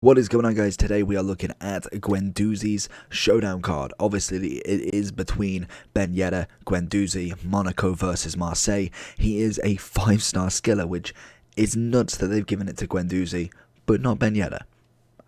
What is going on, guys? Today we are looking at Guendouzi's showdown card. Obviously it is between Ben Yedder, Guendouzi, Monaco versus Marseille. He is a 5-star skiller, which is nuts that they've given it to Guendouzi, but not Ben Yedder.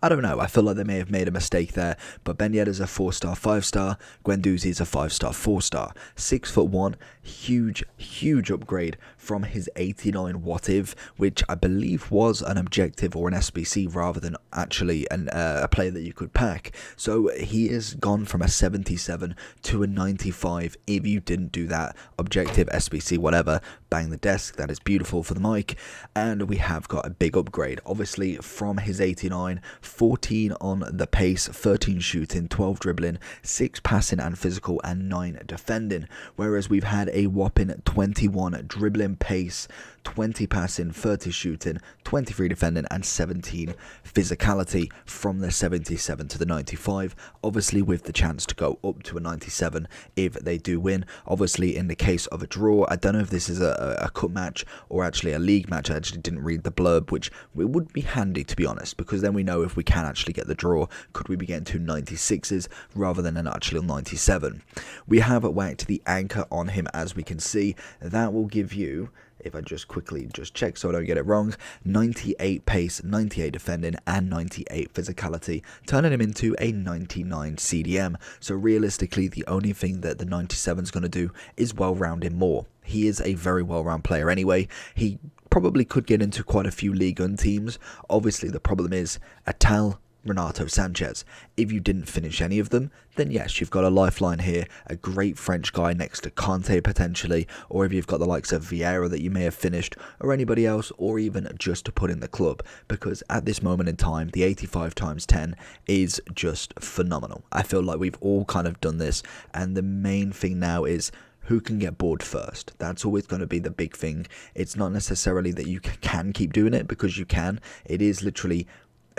I don't know, I feel like they may have made a mistake there, but Ben Yedder's a 4-star, 5-star, Guendouzi's a 5-star, 4-star. 6'1", huge upgrade from his 89 What If, which I believe was an objective or an SBC rather than actually a player that you could pack. So he is gone from a 77 to a 95 if you didn't do that objective, SBC, whatever. Bang the desk, that is beautiful for the mic. And we have got a big upgrade, obviously from his 89, 14 on the pace, 13 shooting, 12 dribbling, 6 passing and physical, and 9 defending. Whereas we've had a whopping 21 dribbling, pace, 20 passing, 30 shooting, 23 defending, and 17 physicality from the 77 to the 95. Obviously with the chance to go up to a 97 if they do win. Obviously in the case of a draw, I don't know if this is a cup match or actually a league match. I actually didn't read the blurb, which it would be handy, to be honest, because then we know if we can actually get the draw, could we be getting two 96s rather than an actual 97. We have whacked the anchor on him, as we can see. That will give you, if I just quickly check so I don't get it wrong, 98 pace, 98 defending, and 98 physicality, turning him into a 99 CDM. So realistically, the only thing that the 97 is going to do is well-round him more. He is a very well-round player anyway. He probably could get into quite a few Ligue 1 teams. Obviously, the problem is Atal, Renato Sanchez. If you didn't finish any of them, then yes, you've got a lifeline here, a great French guy next to Conte potentially, or if you've got the likes of Vieira that you may have finished, or anybody else, or even just to put in the club, because at this moment in time, the 85 times 10 is just phenomenal. I feel like we've all kind of done this, and the main thing now is who can get bored first. That's always going to be the big thing. It's not necessarily that you can keep doing it, because you can. It is literally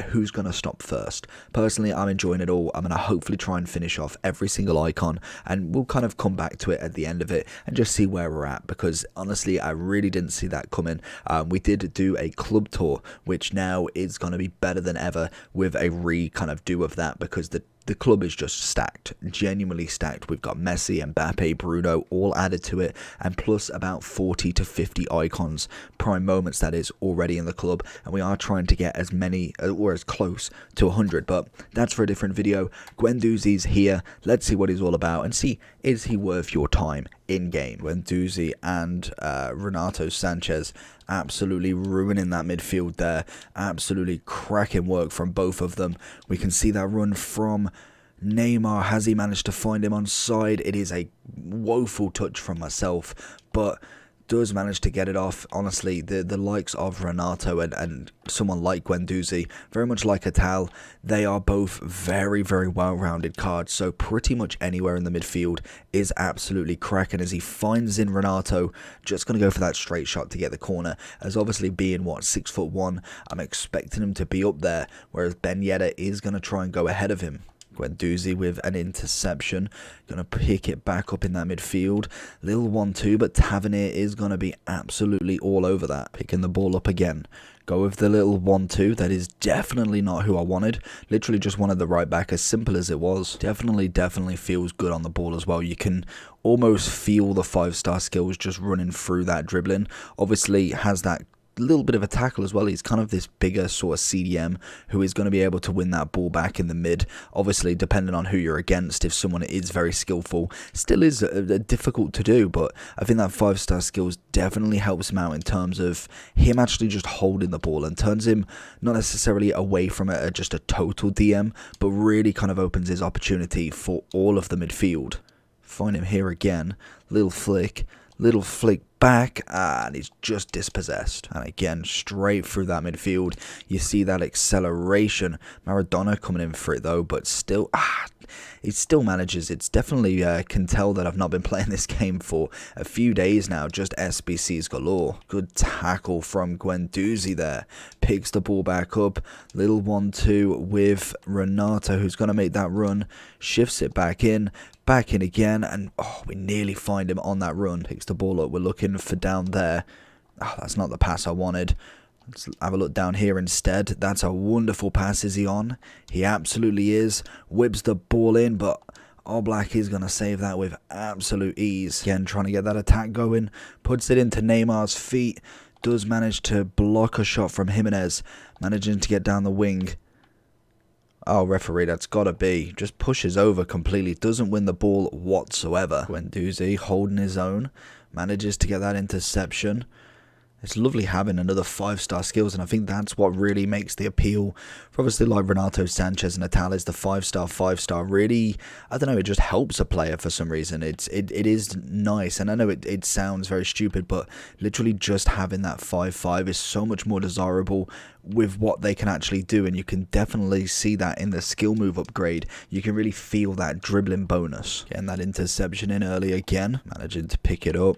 who's going to stop first. Personally, I'm enjoying it all. I'm going to hopefully try and finish off every single icon, and we'll kind of come back to it at the end of it and just see where we're at, because honestly, I really didn't see that coming. We did do a club tour, which now is going to be better than ever with a kind of do of that, because the club is just stacked, genuinely stacked. We've got Messi, Mbappe, Bruno all added to it, and plus about 40 to 50 icons, prime moments that is, already in the club, and we are trying to get as many or as close to 100, but that's for a different video. Guendouzi's here. Let's see what he's all about and see, is he worth your time in game? Guendouzi and Renato Sanchez absolutely ruining that midfield there. Absolutely cracking work from both of them. We can see that run from Neymar. Has he managed to find him on side? It is a woeful touch from myself, but does manage to get it off. Honestly, the likes of Renato and someone like Guendouzi, very much like Atal, they are both very well-rounded cards, so pretty much anywhere in the midfield is absolutely cracking. As he finds in Renato, just going to go for that straight shot to get the corner, as obviously being, what, 6'1", I'm expecting him to be up there, whereas Ben Yedder is going to try and go ahead of him. Guendouzi with an interception, going to pick it back up in that midfield. Little 1-2, but Tavernier is going to be absolutely all over that. Picking the ball up again. Go with the little 1-2. That is definitely not who I wanted. Literally just wanted the right back, as simple as it was. Definitely feels good on the ball as well. You can almost feel the 5-star skills just running through that dribbling. Obviously has that little bit of a tackle as well. He's kind of this bigger sort of CDM who is going to be able to win that ball back in the mid. Obviously, depending on who you're against, if someone is very skillful, still is difficult to do, but I think that 5-star skills definitely helps him out in terms of him actually just holding the ball, and turns him not necessarily away from just a total DM, but really kind of opens his opportunity for all of the midfield. Find him here again. Little flick back, and he's just dispossessed, and again straight through that midfield. You see that acceleration. Maradona coming in for it though, but still he still manages. It's definitely can tell that I've not been playing this game for a few days now. Just SBCs galore. Good tackle from Guendouzi there. Picks the ball back up. Little 1-2 with Renato, who's going to make that run. Shifts it back in again, and we nearly find him on that run. Picks the ball up. We're looking for down there. That's not the pass I wanted. Let's have a look down here instead. That's a wonderful pass. Is he on? He absolutely is. Whips the ball in, but Oblak is going to save that with absolute ease. Again, trying to get that attack going. Puts it into Neymar's feet. Does manage to block a shot from Jimenez. Managing to get down the wing. Oh, referee, that's got to be. Just pushes over completely. Doesn't win the ball whatsoever. Guendouzi holding his own. Manages to get that interception. It's lovely having another 5-star skills, and I think that's what really makes the appeal for obviously like Renato Sanchez and Natal is the 5-star. Really, I don't know, it just helps a player for some reason. It is nice, and I know it sounds very stupid, but literally just having that 5-5 is so much more desirable with what they can actually do, and you can definitely see that in the skill move upgrade. You can really feel that dribbling bonus. Getting that interception in early again, managing to pick it up.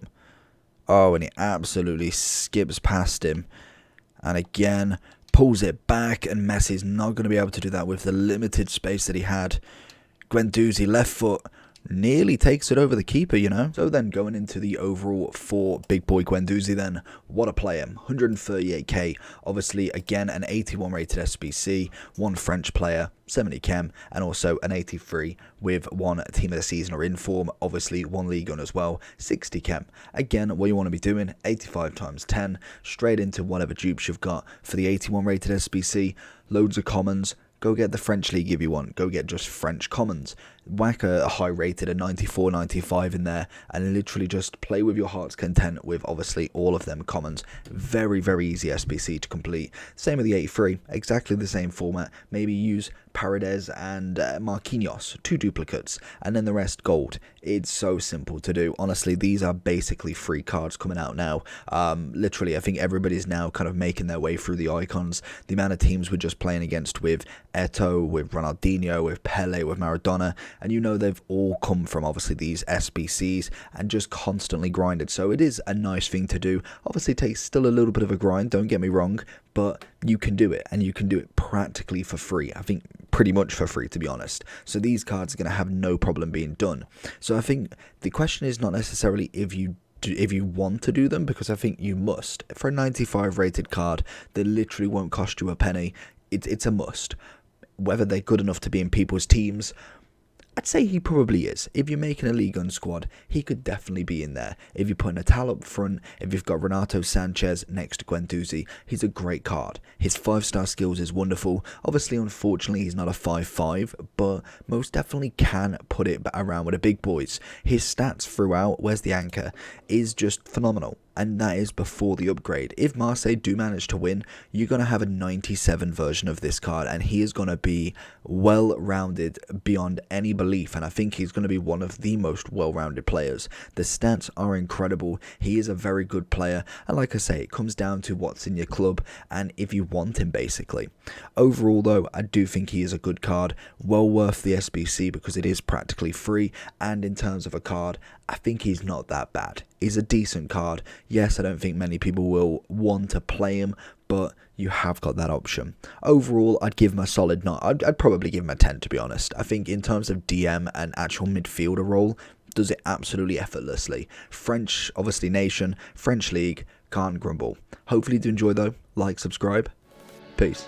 Oh, and he absolutely skips past him. And again, pulls it back. And Messi's not going to be able to do that with the limited space that he had. Guendouzi, left foot, nearly takes it over the keeper, you know. So then going into the overall for big boy Guendouzi then, what a player. 138k, obviously again an 81 rated SBC, one French player, 70 chem, and also an 83 with one team of the season or inform, obviously one league on as well, 60 chem. Again, what you want to be doing, 85 times 10, straight into whatever dupes you've got for the 81 rated SBC, loads of commons. Go get the French League if you want. Go get just French commons. Whack a high rated, a 94, 95 in there, and literally just play with your heart's content with obviously all of them commons. Very, very easy SBC to complete. Same with the 83, exactly the same format. Maybe use Paredes and Marquinhos, 2 duplicates, and then the rest gold. It's so simple to do. Honestly, these are basically free cards coming out now. Literally, I think everybody's now kind of making their way through the icons. The amount of teams we're just playing against with Eto'o, with Ronaldinho, with Pele, with Maradona, and you know they've all come from obviously these SBCs and just constantly grinded. So it is a nice thing to do. Obviously it takes still a little bit of a grind, don't get me wrong, but you can do it, and you can do it practically for free. I think pretty much for free, to be honest. So these cards are going to have no problem being done. So I think the question is not necessarily if you want to do them, because I think you must. For a 95 rated card that literally won't cost you a penny, it's a must. Whether they're good enough to be in people's teams, I'd say he probably is. If you're making a Ligue 1 squad, he could definitely be in there. If you put Natal up front, if you've got Renato Sanchez next to Guendouzi, he's a great card. His 5-star skills is wonderful. Obviously, unfortunately, he's not a 5-5, but most definitely can put it around with the big boys. His stats throughout, where's the anchor, is just phenomenal. And that is before the upgrade. If Marseille do manage to win, you're going to have a 97 version of this card, and he is going to be well-rounded beyond any belief, and I think he's going to be one of the most well-rounded players. The stats are incredible. He is a very good player, and like I say, it comes down to what's in your club and if you want him, basically. Overall, though, I do think he is a good card, well worth the SBC because it is practically free, and in terms of a card, I think he's not that bad. He's a decent card. Yes, I don't think many people will want to play him, but you have got that option. Overall, I'd give him a solid 9. I'd probably give him a 10, to be honest. I think in terms of DM and actual midfielder role, does it absolutely effortlessly. French, obviously nation, French league, can't grumble. Hopefully you do enjoy though. Like, subscribe. Peace.